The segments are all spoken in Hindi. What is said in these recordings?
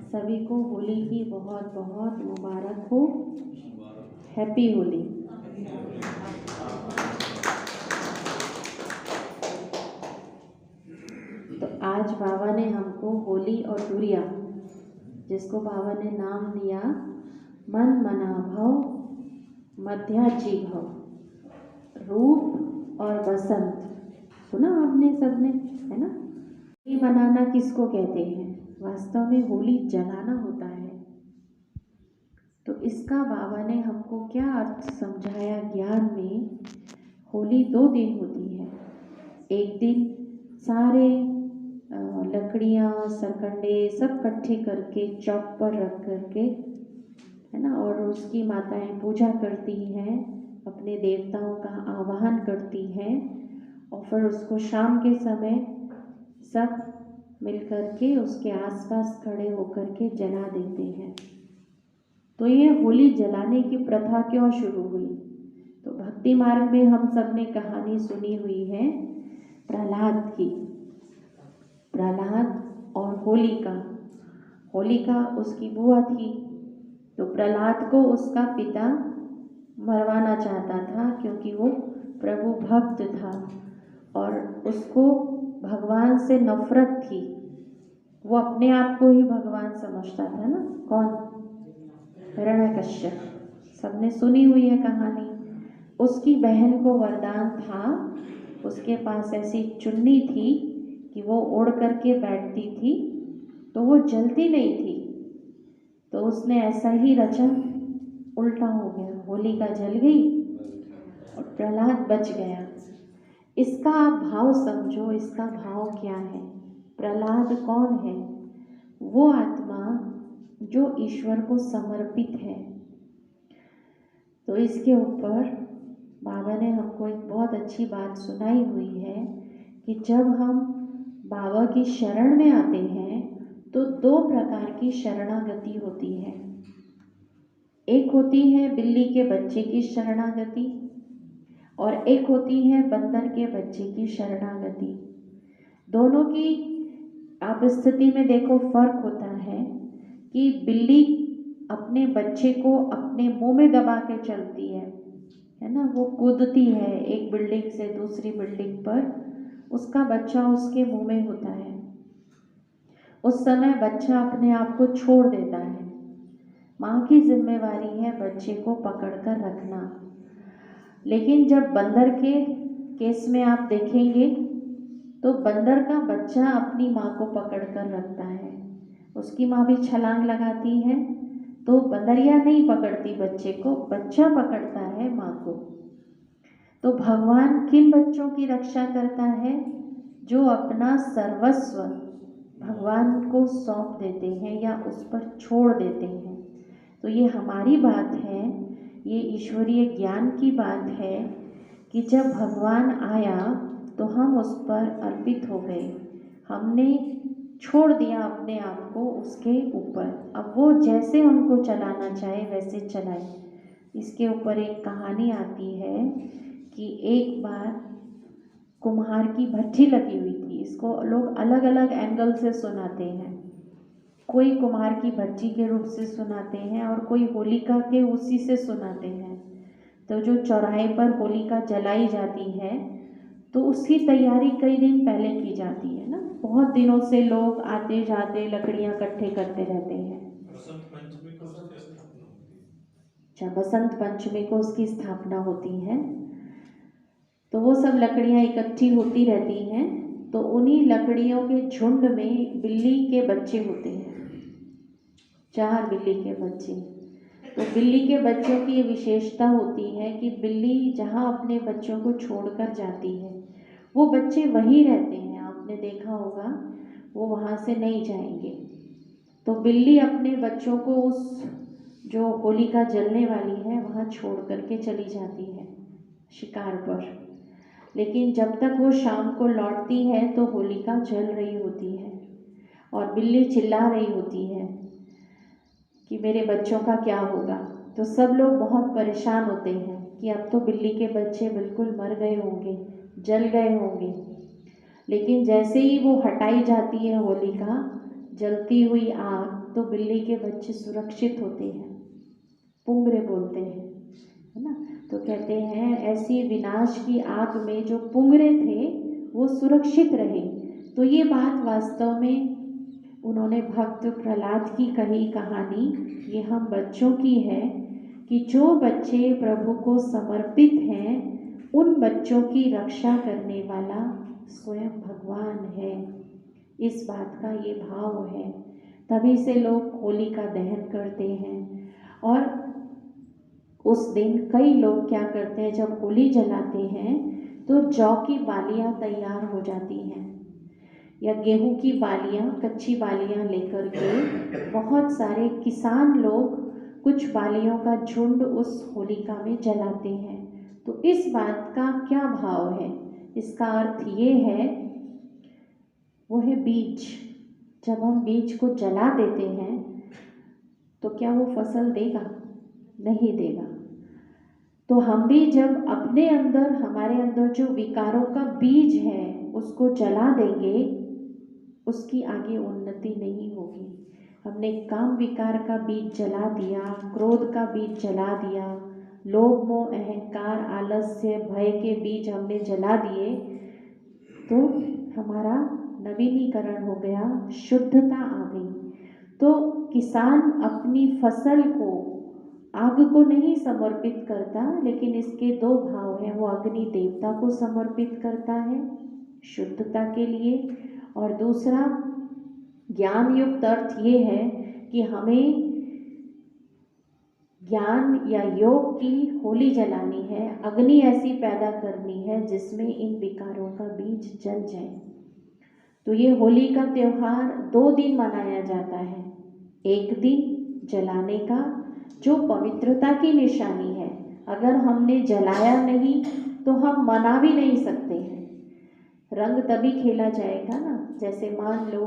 सभी को होली की बहुत बहुत मुबारक हो। हैप्पी होली। तो आज बाबा ने हमको होली और दुरिया, जिसको बाबा ने नाम दिया मन मना भव मध्याजी भव, रूप और बसंत, सुना आपने सबने, है ना। होली मनाना किसको कहते हैं? वास्तव में होली जलाना होता है। तो इसका बाबा ने हमको क्या अर्थ समझाया ज्ञान में। होली 2 दिन होती है। एक दिन सारे लकड़ियाँ सरकंडे सब इकट्ठे करके चौक पर रख करके, है ना, और उसकी माताएं पूजा करती हैं, अपने देवताओं का आवाहन करती हैं, और फिर उसको शाम के समय सब मिलकर के उसके आसपास खड़े होकर के जला देते हैं। तो ये होली जलाने की प्रथा क्यों शुरू हुई? तो भक्ति मार्ग में हम सब ने कहानी सुनी हुई है प्रहलाद की। प्रहलाद और होलिका। होलिका उसकी बुआ थी, तो प्रहलाद को उसका पिता मरवाना चाहता था क्योंकि वो प्रभु भक्त था और उसको भगवान से नफरत थी। वो अपने आप को ही भगवान समझता था ना। कौन? हिरण्यकश्यप। सबने सुनी हुई है कहानी। उसकी बहन को वरदान था, उसके पास ऐसी चुन्नी थी कि वो ओढ़ करके बैठती थी तो वो जलती नहीं थी। तो उसने ऐसा ही रचा, उल्टा हो गया, होलिका जल गई और प्रहलाद बच गया। इसका आप भाव समझो, इसका भाव क्या है? प्रहलाद कौन है? वो आत्मा जो ईश्वर को समर्पित है। तो इसके ऊपर बाबा ने हमको एक बहुत अच्छी बात सुनाई हुई है कि जब हम बाबा की शरण में आते हैं तो 2 प्रकार की शरणागति होती है। एक होती है बिल्ली के बच्चे की शरणागति और एक होती है बंदर के बच्चे की शरणागति। दोनों की आप स्थिति में देखो फर्क होता है कि बिल्ली अपने बच्चे को अपने मुंह में दबा के चलती है ना। वो कूदती है एक बिल्डिंग से दूसरी बिल्डिंग पर, उसका बच्चा उसके मुंह में होता है। उस समय बच्चा अपने आप को छोड़ देता है। माँ की जिम्मेवारी है बच्चे को पकड़कर रखना। लेकिन जब बंदर के केस में आप देखेंगे तो बंदर का बच्चा अपनी माँ को पकड़कर रखता है। उसकी माँ भी छलांग लगाती है तो बंदरिया नहीं पकड़ती बच्चे को, बच्चा पकड़ता है माँ को। तो भगवान किन बच्चों की रक्षा करता है? जो अपना सर्वस्व भगवान को सौंप देते हैं या उस पर छोड़ देते हैं। तो ये हमारी बात है, ये ईश्वरीय ज्ञान की बात है कि जब भगवान आया तो हम उस पर अर्पित हो गए, हमने छोड़ दिया अपने आप को उसके ऊपर। अब वो जैसे उनको चलाना चाहे वैसे चलाए। इसके ऊपर एक कहानी आती है कि एक बार कुम्हार की भट्ठी लगी हुई थी। इसको लोग अलग अलग एंगल से सुनाते हैं। कोई कुम्हार की भट्ठी के रूप से सुनाते हैं और कोई होलिका के उसी से सुनाते हैं। तो जो चौराहे पर होलिका जलाई जाती है तो उसकी तैयारी कई दिन पहले की जाती है ना। बहुत दिनों से लोग आते जाते लकड़ियां इकट्ठे करते रहते हैं। बसंत पंचमी को उसकी स्थापना होती है। अच्छा, बसंत पंचमी को उसकी स्थापना होती है। तो वो सब लकड़ियां इकट्ठी होती रहती हैं। तो उन्हीं लकड़ियों के झुंड में बिल्ली के बच्चे होते हैं, 4 बिल्ली के बच्चे। तो बिल्ली के बच्चों की ये विशेषता होती है कि बिल्ली जहाँ अपने बच्चों को छोड़कर जाती है वो बच्चे वहीं रहते हैं। आपने देखा होगा, वो वहाँ से नहीं जाएंगे। तो बिल्ली अपने बच्चों को उस जो होलिका जलने वाली है वहाँ छोड़ करके चली जाती है शिकार पर। लेकिन जब तक वो शाम को लौटती है तो होलिका जल रही होती है और बिल्ली चिल्ला रही होती है कि मेरे बच्चों का क्या होगा। तो सब लोग बहुत परेशान होते हैं कि अब तो बिल्ली के बच्चे बिल्कुल मर गए होंगे, जल गए होंगे। लेकिन जैसे ही वो हटाई जाती है होलिका, जलती हुई आग तो बिल्ली के बच्चे सुरक्षित होते हैं, पुंगरे बोलते हैं, है ना। तो कहते हैं ऐसी विनाश की आग में जो पुंगरे थे वो सुरक्षित रहे। तो ये बात वास्तव में उन्होंने भक्त प्रहलाद की कही कहानी ये हम बच्चों की है कि जो बच्चे प्रभु को समर्पित हैं उन बच्चों की रक्षा करने वाला स्वयं भगवान है। इस बात का ये भाव है, तभी से लोग होली का दहन करते हैं। और उस दिन कई लोग क्या करते हैं, जब होली जलाते हैं तो जौ की बालियां तैयार हो जाती हैं या गेहूं की बालियां, कच्ची बालियां लेकर के बहुत सारे किसान लोग कुछ बालियों का झुंड उस होलिका में जलाते हैं। तो इस बात का क्या भाव है, इसका अर्थ ये है, वो है बीज। जब हम बीज को जला देते हैं तो क्या वो फसल देगा? नहीं देगा। तो हम भी जब अपने अंदर, हमारे अंदर जो विकारों का बीज है उसको जला देंगे, उसकी आगे उन्नति नहीं होगी। हमने काम विकार का बीज जला दिया, क्रोध का बीज जला दिया, लोभ मोह अहंकार आलस्य भय के बीज हमने जला दिए, तो हमारा नवीनीकरण हो गया, शुद्धता आ गई। तो किसान अपनी फसल को, आग को नहीं समर्पित करता, लेकिन इसके दो भाव हैं। वो अग्नि देवता को समर्पित करता है शुद्धता के लिए, और दूसरा ज्ञान युक्त अर्थ ये है कि हमें ज्ञान या योग की होली जलानी है, अग्नि ऐसी पैदा करनी है जिसमें इन विकारों का बीज जल जाए। तो ये होली का त्यौहार 2 दिन मनाया जाता है। एक दिन जलाने का जो पवित्रता की निशानी है, अगर हमने जलाया नहीं तो हम मना भी नहीं सकते हैं। रंग तभी खेला जाएगा ना, जैसे मान लो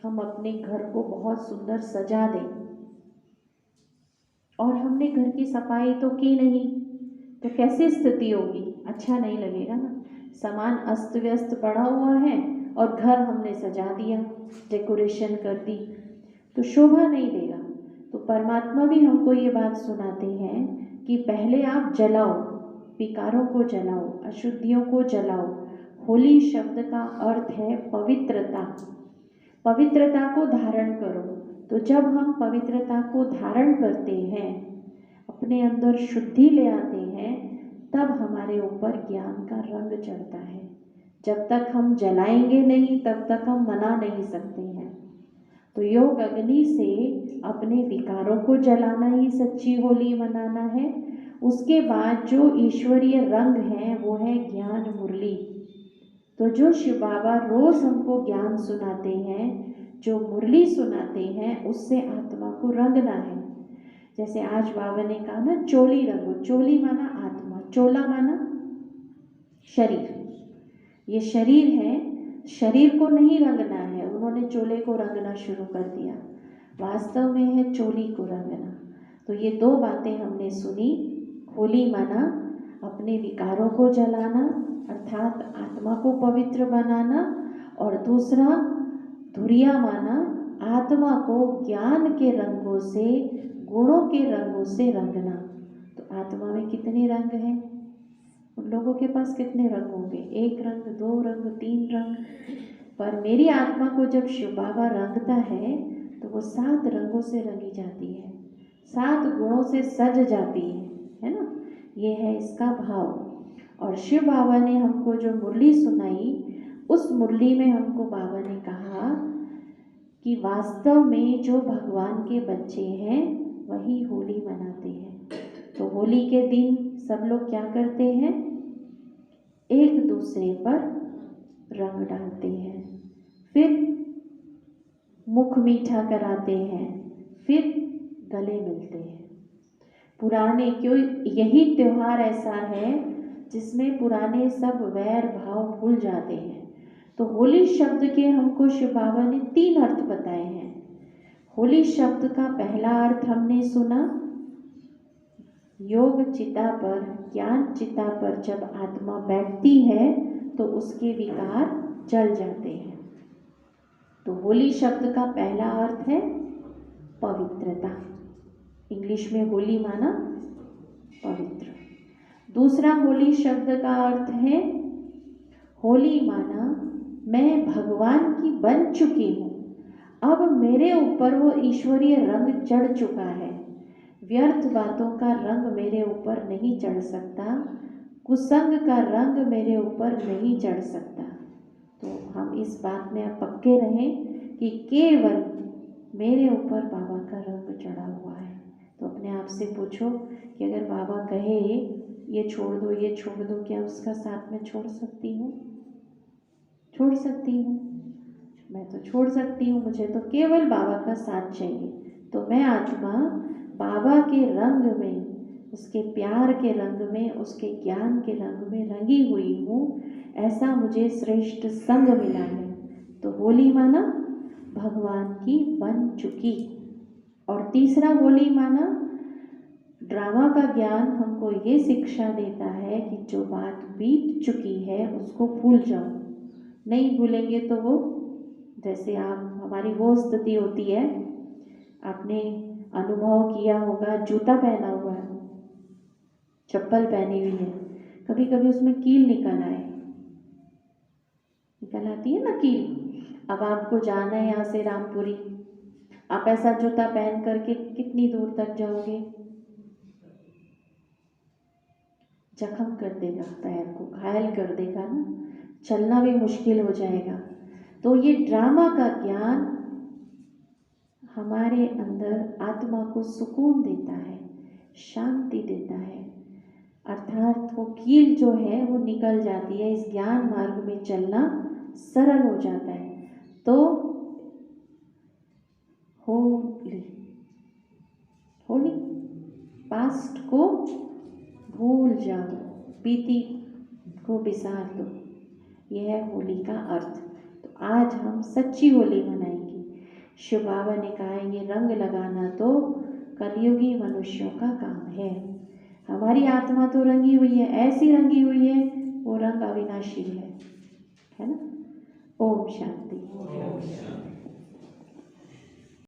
हम अपने घर को बहुत सुंदर सजा दें और हमने घर की सफाई तो की नहीं, तो कैसी स्थिति होगी? अच्छा नहीं लगेगा ना। सामान अस्त व्यस्त पड़ा हुआ है और घर हमने सजा दिया, डेकोरेशन कर दी, तो शोभा नहीं देगा। तो परमात्मा भी हमको ये बात सुनाते हैं कि पहले आप जलाओ, विकारों को जलाओ, अशुद्धियों को जलाओ। होली शब्द का अर्थ है पवित्रता, पवित्रता को धारण करो। तो जब हम पवित्रता को धारण करते हैं, अपने अंदर शुद्धि ले आते हैं, तब हमारे ऊपर ज्ञान का रंग चढ़ता है। जब तक हम जलाएंगे नहीं तब तक हम मना नहीं सकते हैं। तो योग अग्नि से अपने विकारों को जलाना ही सच्ची होली मनाना है। उसके बाद जो ईश्वरीय रंग है वो है ज्ञान मुरली। तो जो शिव बाबा रोज हमको ज्ञान सुनाते हैं, जो मुरली सुनाते हैं, उससे आत्मा को रंगना है। जैसे आज बाबा ने कहा ना, चोली रंगो। चोली माना आत्मा, चोला माना शरीर। ये शरीर है, शरीर को नहीं रंगना है, उन्होंने चोले को रंगना शुरू कर दिया। वास्तव में है चोली को रंगना। तो ये 2 बातें हमने सुनी। होली माना अपने विकारों को जलाना, अर्थात आत्मा को पवित्र बनाना, और दूसरा धुरिया माना आत्मा को ज्ञान के रंगों से, गुणों के रंगों से रंगना। तो आत्मा में कितने रंग हैं? उन लोगों के पास कितने रंग होंगे? 1 रंग, 2 रंग, 3 रंग। पर मेरी आत्मा को जब शिव बाबा रंगता है तो वो 7 रंगों से रंगी जाती है, 7 गुणों से सज जाती है ना। ये है इसका भाव। और शिव बाबा ने हमको जो मुरली सुनाई, उस मुरली में हमको बाबा ने कहा कि वास्तव में जो भगवान के बच्चे हैं वही होली मनाते हैं। तो होली के दिन सब लोग क्या करते हैं? एक दूसरे पर रंग डालते हैं, फिर मुख मीठा कराते हैं, फिर गले मिलते हैं। पुराने, क्यों यही त्योहार ऐसा है जिसमें पुराने सब वैर भाव भूल जाते हैं। तो होली शब्द के हमको शिव बाबा ने 3 अर्थ बताए हैं। होली शब्द का पहला अर्थ हमने सुना, योग चिता पर, ज्ञान चिता पर जब आत्मा बैठती है तो उसके विकार जल जाते हैं। तो होली शब्द का पहला अर्थ है पवित्रता। इंग्लिश में होली माना पवित्र। दूसरा होली शब्द का अर्थ है होली माना मैं भगवान की बन चुकी हूँ, अब मेरे ऊपर वो ईश्वरीय रंग चढ़ चुका है। व्यर्थ बातों का रंग मेरे ऊपर नहीं चढ़ सकता, कुसंग का रंग मेरे ऊपर नहीं चढ़ सकता। तो हम इस बात में अब पक्के रहें कि केवल मेरे ऊपर बाबा का रंग चढ़ा हुआ है। तो अपने आप से पूछो कि अगर बाबा कहे ये छोड़ दो, ये छोड़ दो, क्या उसका साथ में छोड़ सकती हूँ? छोड़ सकती हूँ? मैं तो छोड़ सकती हूँ, मुझे तो केवल बाबा का साथ चाहिए। तो मैं आत्मा बाबा के रंग में, उसके प्यार के रंग में, उसके ज्ञान के रंग में रंगी हुई हूँ। ऐसा मुझे श्रेष्ठ संग मिला है। तो होली माना भगवान की बन चुकी। और तीसरा होली माना ड्रामा का ज्ञान हमको ये शिक्षा देता है कि जो बात बीत चुकी है उसको भूल जाओ। नहीं भूलेंगे तो वो, जैसे आप, हमारी वो स्थिति होती है, आपने अनुभव किया होगा, जूता पहना हुआ है, चप्पल पहनी हुई है, कभी कभी उसमें कील निकल आए, निकल आती है ना कील। अब आपको जाना है यहाँ से रामपुरी, आप ऐसा जूता पहन करके कितनी दूर तक जाओगे? जख्म कर देगा, पैर को घायल कर देगा ना, चलना भी मुश्किल हो जाएगा। तो ये ड्रामा का ज्ञान हमारे अंदर आत्मा को सुकून देता है, शांति देता है, अर्थात वो कील जो है वो निकल जाती है। इस ज्ञान मार्ग में चलना सरल हो जाता है। तो होली, होली पास्ट को भूल जाओ, बीती को बिसार दो, यह है होली का अर्थ। तो आज हम सच्ची होली मनाएंगे। शिव बाबा ने कहा है ये रंग लगाना तो कलयुगी मनुष्यों का काम है। हमारी आत्मा तो रंगी हुई है, ऐसी रंगी हुई है, वो रंग अविनाशी है ना। ओम शांति।